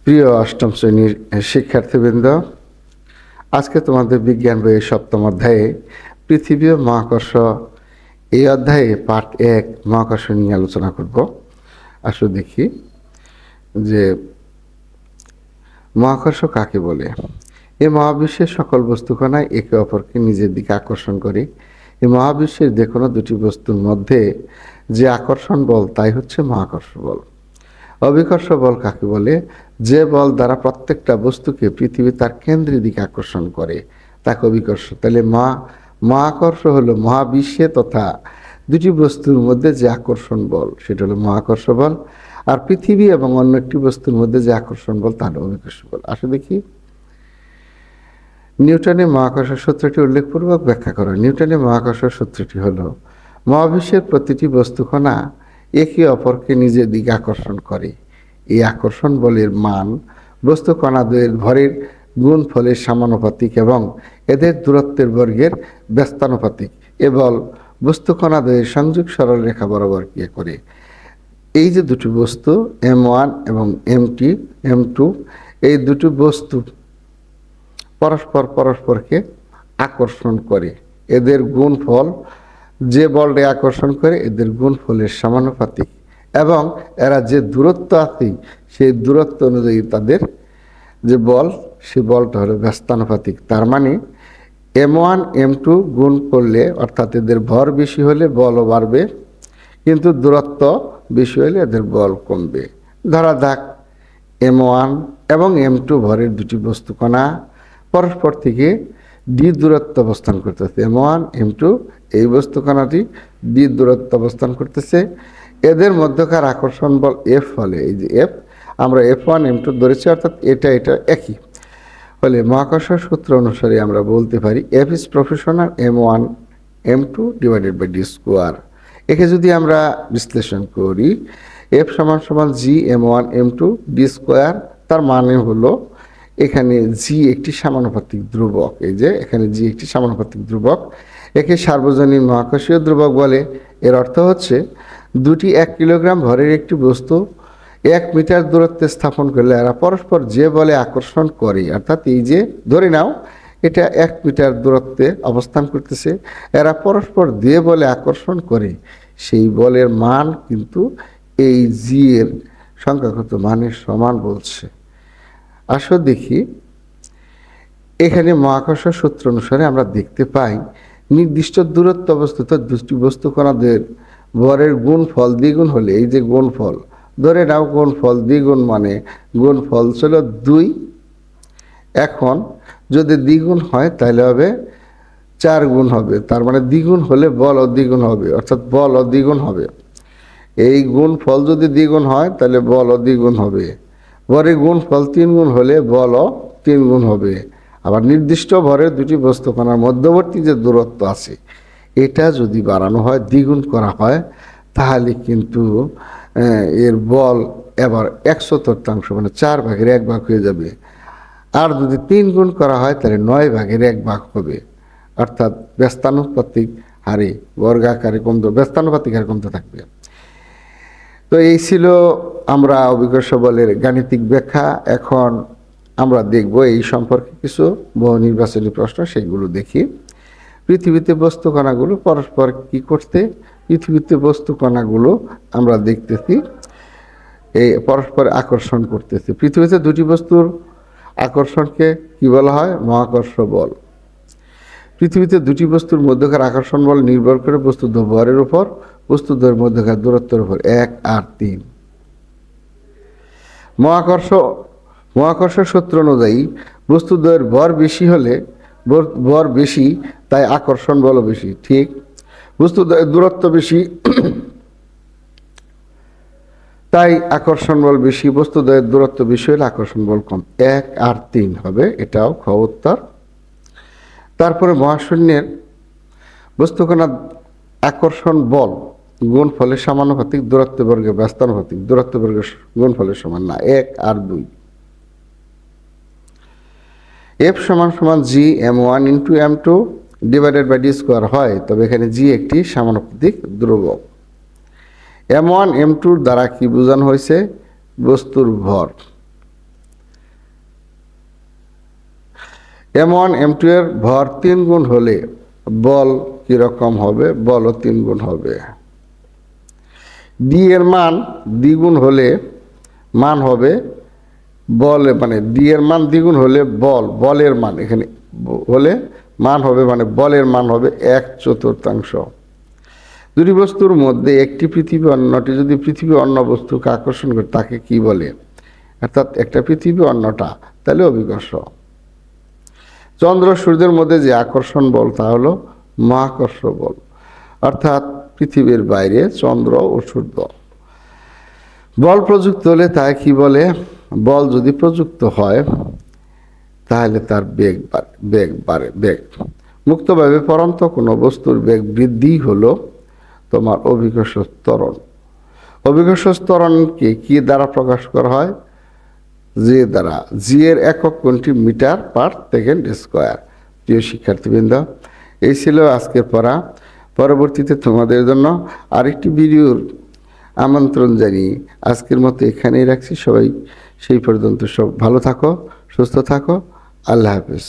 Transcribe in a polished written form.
প্রিয় অষ্টম শ্রেণীর শিক্ষার্থীবৃন্দ, আজকে তোমাদের বিজ্ঞান বইয়ের সপ্তম অধ্যায়ে পৃথিবী ও মহাকর্ষ এই অধ্যায়ে পার্ট 1 মহাকর্ষ নিয়ে আলোচনা করব। আসো দেখি যে মহাকর্ষ কাকে বলে। এই মহাবিশ্বের সকল বস্তুকণাই একে অপরকে নিজের দিকে আকর্ষণ করে। এই মহাবিশ্বের যে কোনো দুটি বস্তুর মধ্যে যে আকর্ষণ বল তাই হচ্ছে মহাকর্ষ বল। অভিকর্ষ বল কাকে বলে? যে বল দ্বারা প্রত্যেকটা বস্তুকে পৃথিবী তার কেন্দ্রের দিকে আকর্ষণ করে তাকে অভিকর্ষ। তাহলে মহাকর্ষ হলো মহাবিশ্বে তথা দুটি বস্তুর মধ্যে যে আকর্ষণ বল সেটা হলো মহাকর্ষ বল, আর পৃথিবী এবং অন্য একটি বস্তুর মধ্যে যে আকর্ষণ বল তা হলো অভিকর্ষ বল। আসলে দেখি নিউটনের মহাকর্ষ সূত্রটি উল্লেখপূর্বক ব্যাখ্যা করো। নিউটনের মহাকর্ষ সূত্রটি হলো মহাবিশ্বের প্রতিটি বস্তুকণা একে অপরকে নিজের দিকে আকর্ষণ করে। এই আকর্ষণ বলের মান বস্তু কণাদ্বয়ের ভরের গুণফলের সমানুপাতিক এবং এদের দূরত্বের বর্গের ব্যস্তানুপাতিক। এ বল বস্তু কণাদ্বয়ের সংযোগ সরল রেখা বরাবর ক্রিয়া করে। এই যে দুটি বস্তু M1 এবং M2 এই দুটি বস্তু পরস্পরকে আকর্ষণ করে। এদের গুণফল যে বলটি আকর্ষণ করে এদের গুণফলের সমানুপাতিক এবং এরা যে দূরত্ব আছে সেই দূরত্ব অনুযায়ী তাদের যে বল সেই বলটা হলো ব্যস্তানুপাতিক। তার মানে M1 M2 গুণ করলে অর্থাৎ এদের ভর বেশি হলে বলও বাড়বে, কিন্তু দূরত্ব বেশি হলে এদের বল কমবে। ধরা যাক M1 এবং M2 ভরের দুটি বস্তুকণা পরস্পর থেকে ডি দূরত্ব অবস্থান করতেছে। M1 M2 এই বস্তুকণাটি ডি দূরত্ব অবস্থান করতেছে। এদের মধ্যকার আকর্ষণ বল F হলে, এই যে F আমরা F1 M2 ধরেছি, অর্থাৎ এটা একই হলে মহাকর্ষ সূত্র অনুসারে আমরা বলতে পারি F is proportional M1 M2 divided by D square. একে যদি আমরা বিশ্লেষণ করি F সমান G M1 M2 D square, তার মানে হলো এখানে জি একটি সমানুপাতিক ধ্রুবক। এই যে এখানে জি একটি সমানুপাতিক ধ্রুবক, একে সার্বজনীন মহাকর্ষীয় ধ্রুবক বলে। এর অর্থ হচ্ছে দুটি 1 কিলোগ্রাম ভরের একটি বস্তু 1 মিটার দূরত্বে স্থাপন করলে এরা পরস্পর যে বলে আকর্ষণ করে, অর্থাৎ এই যে ধরে নাও এটা 1 মিটার দূরত্বে অবস্থান করতেছে, এরা পরস্পর যে বলে আকর্ষণ করে সেই বলের মান কিন্তু এই জি এর সংখ্যাগত মানের সমান বলছে। আসো দেখি এখানে মহাকর্ষ সূত্র অনুসারে আমরা দেখতে পাই নির্দিষ্ট দূরত্ব অবস্থিত দুটি বস্তু কণাদের ভরের গুণফল দ্বিগুণ হলে, এই যে গুণফল ধরে নাও গুণফল দ্বিগুণ মানে গুণফল ছিল 2, এখন যদি দ্বিগুণ হয় তাহলে হবে 4 গুণ হবে, তার মানে দ্বিগুণ হলে বলও দ্বিগুণ হবে, অর্থাৎ বলও দ্বিগুণ হবে। এই গুণফল যদি দ্বিগুণ হয় তাহলে বলও দ্বিগুণ হবে। ভরের গুণফল 3 গুণ হলে বলও 3 গুণ হবে। আবার নির্দিষ্ট ভরের দুটি বস্তুকণার মধ্যবর্তী যে দূরত্ব আছে এটা যদি বাড়ানো হয়, দ্বিগুণ করা হয়, তাহলে কিন্তু এর বল এবার 1/4 মানে 4 ভাগের 1 ভাগ হয়ে যাবে। আর যদি 3 গুণ করা হয় তাহলে 9 ভাগের 1 ভাগ হবে, অর্থাৎ ব্যস্তানুপাতিক হারে বর্গাকারে কমতে ব্যস্তানুপাতিক হারে কমতে থাকবে। তো এই ছিল আমরা অভিকর্ষ বলের গাণিতিক ব্যাখ্যা। এখন আমরা দেখব এই সম্পর্কে কিছু বহু নির্বাচনী প্রশ্ন, সেগুলো দেখি। পৃথিবীতে বস্তু কণাগুলো পরস্পর কি করতে? পৃথিবীতে বস্তু কণাগুলো আমরা দেখতেছি এই পরস্পর আকর্ষণ করতেছে। পৃথিবীতে দুটি বস্তুর আকর্ষণকে কি বলা হয়? মহাকর্ষ বল। পৃথিবীতে দুটি বস্তুর মধ্যকার আকর্ষণ বল নির্ভর করে বস্তুর ভরের উপর, বস্তুদ্বয়ের মধ্যকার দূরত্বের উপর 1 আর 3। মহাকর্ষ সূত্র অনুযায়ী বস্তুদ্বয়ের ভর বেশি তাই আকর্ষণ বলও বেশি। ঠিক, বস্তুদ্বয়ের দূরত্ব বেশি তাই আকর্ষণ বল বেশি, বস্তুদ্বয়ের দূরত্ব বেশি হলে আকর্ষণ বল কম। 1 আর 3 হবে, এটাও খ উত্তর। তারপরে মহাশূন্যের বস্তুকণার আকর্ষণ বল গুণফলের সমানুপাতিক, দূরত্ব বর্গের ব্যস্তানুপাতিক, দূরত্ব বর্গের গুণফলের সমান না। 1 আর 2। F সমান G M1 into M2 divided by D square হয়, তবে এখানে জি একটি সমানুপাতিক ধ্রুবক। M1 M2 দ্বারা কি বোঝানো হয়েছে? বস্তুর ভর। M1 M2 এর ভর 3 গুণ হলে বল কিরকম হবে? বলও 3 গুণ হবে। ডি এর মান দ্বিগুণ হলে মান হবে বল, মানে ডি এর মান দ্বিগুণ হলে বলের মান এখানে হলে মান হবে, মানে বলের মান হবে 1/4। দুটি বস্তুর মধ্যে একটি পৃথিবী অন্যটি, যদি পৃথিবী অন্য বস্তুকে আকর্ষণ করে তাকে কি বলে? অর্থাৎ একটা পৃথিবী অন্যটা, তাহলে অভিকর্ষ। চন্দ্র সূর্যের মধ্যে যে আকর্ষণ বল তা হলো মহাকর্ষ বল, অর্থাৎ পৃথিবীর বাইরে চন্দ্র ও সূর্য। বল প্রযুক্ত হলে তাই কি বলে? বল যদি প্রযুক্ত হয় তাহলে তার বেগ মুক্তভাবে পড়ন্ত কোনো বস্তুর বেগ বৃদ্ধি হলো তোমার অভিকর্ষ ত্বরণ। অভিকর্ষ ত্বরণকে কি দ্বারা প্রকাশ করা হয়? জি দ্বারা। জি এর একক কোনটি? Metre per second square. প্রিয় শিক্ষার্থীবৃন্দ, এই ছিল আজকের পড়া। পরবর্তীতে তোমাদের জন্য আরেকটি ভিডিওর আমন্ত্রণ জানিয়ে আজকের মতো এখানেই রাখছি। সবাই সেই পর্যন্ত সব ভালো থাকো, সুস্থ থাকো। আল্লাহ হাফেজ।